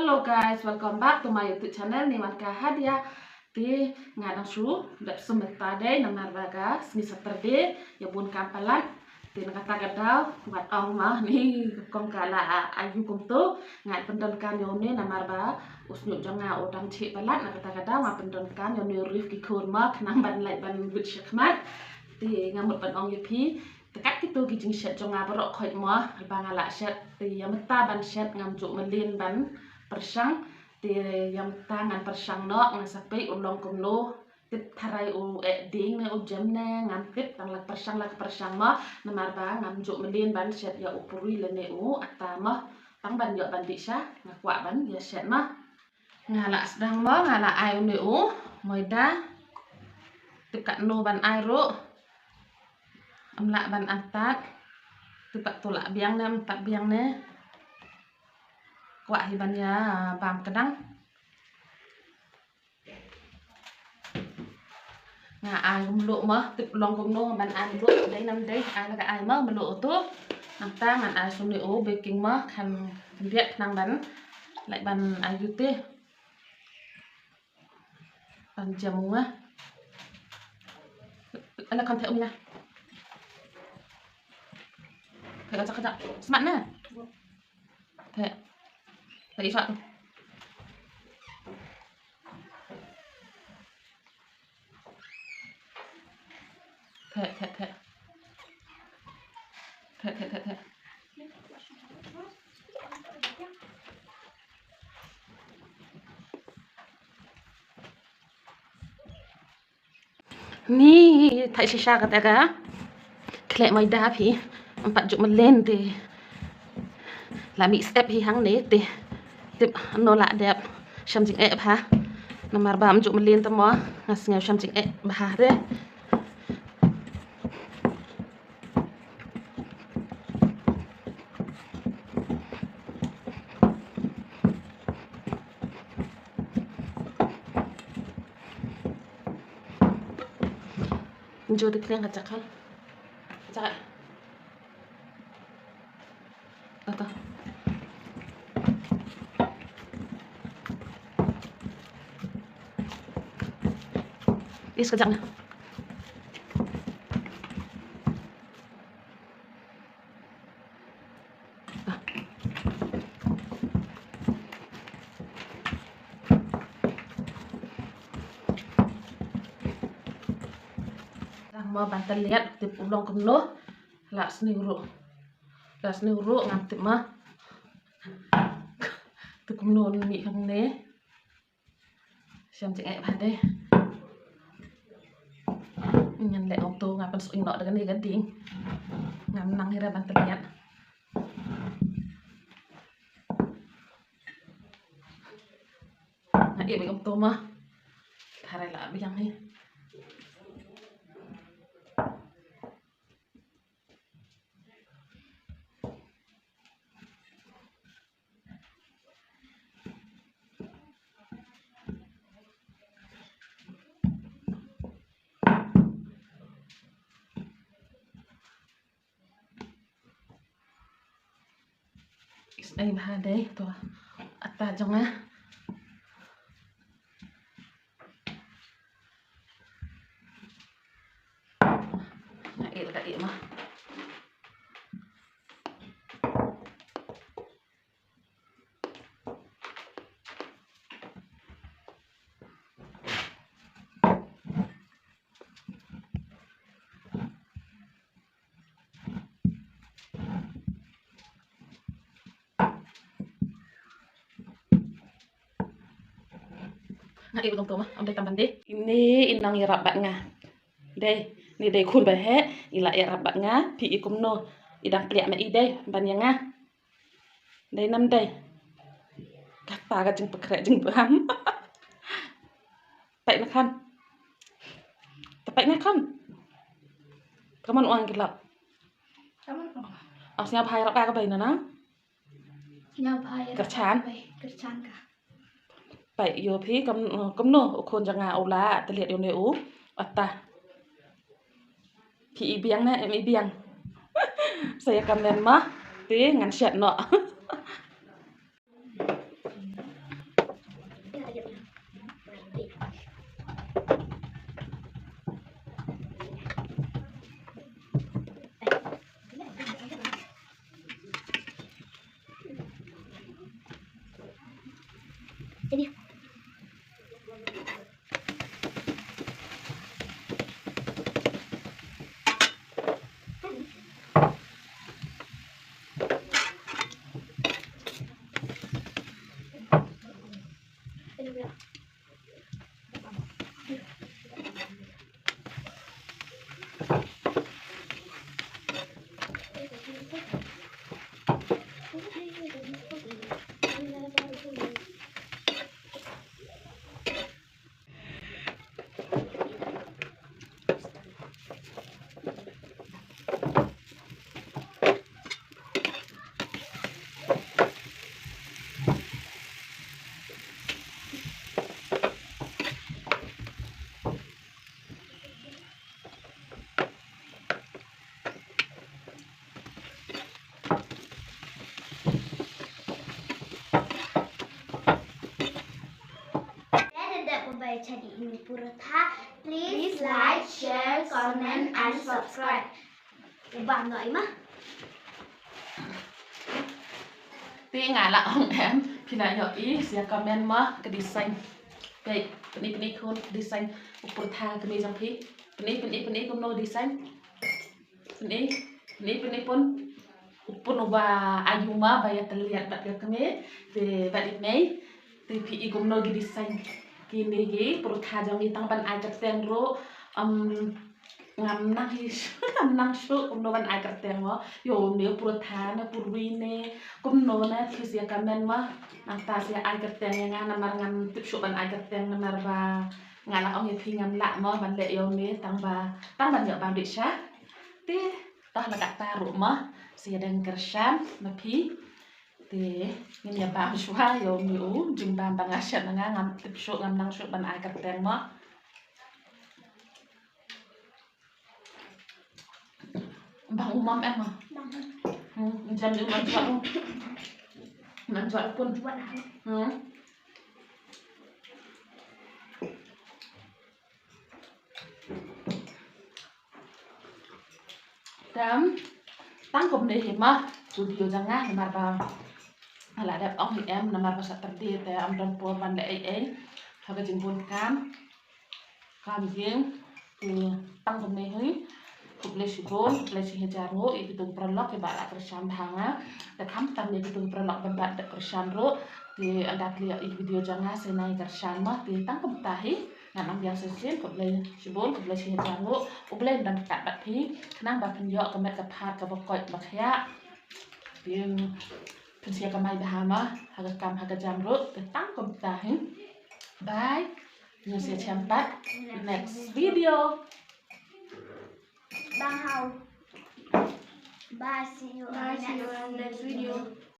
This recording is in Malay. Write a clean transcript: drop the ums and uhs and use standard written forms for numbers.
Hello guys, welcome back to my YouTube channel. Ni Marka Hadia di ngadang su dak semeta day namar baga sini Saturday ya bun kampalan di kata gadau buat mah ni kong kala ayu kumtu ngat pendonkan yone namar ba usnyu janga odang ci balat na kata gadau ma pendonkan yone rif ki kun ma kenang ban lai ban wit shakmat di ngamut ban ong yepi tekat kitu gijing shet jonga borok khoi ma bang ala shet di yamta ban shet ngam juk melin ban persang di yang tangan persang no ngan sapai ulong kumno tip tharai u ding ne u jam ne ngam tip tang lak persang ma namar ba ngam juk melin ban shet ya upuri le ne u atama tang ban yo ban bisa ngakwa ban ya shet ma ngala sedang ma ngala ai ne u moida tip kat no ban ai ro amla ban antat tip kat tolak biang ne empat biang ne kwa hiban ya bam kedang nga ai melu mah tip long kumno ban ai melu dai nam dai ai la ai mah melu tu nam ta ngan ai suni o baking mah kan biak nang ban lại ban ai yu te ban jamu ah ala kan theo mina theo chắc smart na theo Tadi suatu. Thế. Ni thầy sisa kata ka. Klek mai dah phi. Empat juk melen te. La mix up hi hang ne te. Tip no la đẹp sham jing e ha namar bam juk melin tamo ngas ngau sham jing e bah re jo de kleng kacak atau is kacak na mau bantal lihat tip ulong kumno las niuru ngam tip mah tip kumno mi hang ne siam ceng ba de nyan le ong to ngapan su ino dengan ni gading ngam nang hira bantal lihat na ibe ong to mah tharai la biang ni đây mà đấy to atta trong á này là cái mà ibu tong mah amde tamban deh ini inang irap bat nga đây ni đây khun bài hết ila irap bat nga pi ikum no idang kliak ma i đây ban yang nga đây năm đây các ta ka jeng pekrek jeng baham pai na kan kaman uang kilap asnya phai rap ka bai na na nhau phai kerchan cả pai yo phi kam no khon janga ola teliat yo ne u atta pi biang na em biang saya kamen mah ti ngan shat no Ini. Ini dia. Jadi ini Purutha. Please like, share, comment, and subscribe. Bang nói mà. Tí ngài là ông em thì là nhỏ ý sẽ comment mà cái design vậy penny khôn design Purutha cái mấy dòng phí penny cũng no design penny pun uba ayuma bayar terlihat dak kami de balik Mei de pi cũng no design kini gi Purutha jong itang ban ai kerteng ro ngam nang su cũng no ban ai kerteng mo yo ne Purutha na purwi ne cũng no na thì sẽ comment mà ta sẽ ai kerteng nga namar ngam tip su ban ai kerteng namar ba nga la ong thi ngam lạ mo ban le yo ne tang ban nhợ ban dik sha ti tah la kata ru ma sẽ đang kersham ma pi thì nhà bà xóa yo miu jing bam bang asyat nga ngam tip su ngam nang su ban ai kerteng mo bang umam em à jam ni man jual pun Buat apa? Dan tangkap deh mah studio jangan namar ba ala ada ong hi em namar ba Saturday te am don po ban de ai haga jimbun kam jing tangkap deh hi kuble sibon kuble si hejaro itu prolog ke bala kersan hanga da kam tam ne itu prolog ban ba kersan ro di anda lihat video jangan senai kersan mah di tangkap tahi nang yang sesin kuble sibon kuble si hejaro kuble dan kat bat pi nang ba pen yo kemet ke phat ke bokoi ba khya tiếng pen sia ke mai bahama haga kam haga jamro ke tangkap tahi bye ñu sẽ champat next video. Bang Hao. Bye. See you on the next video.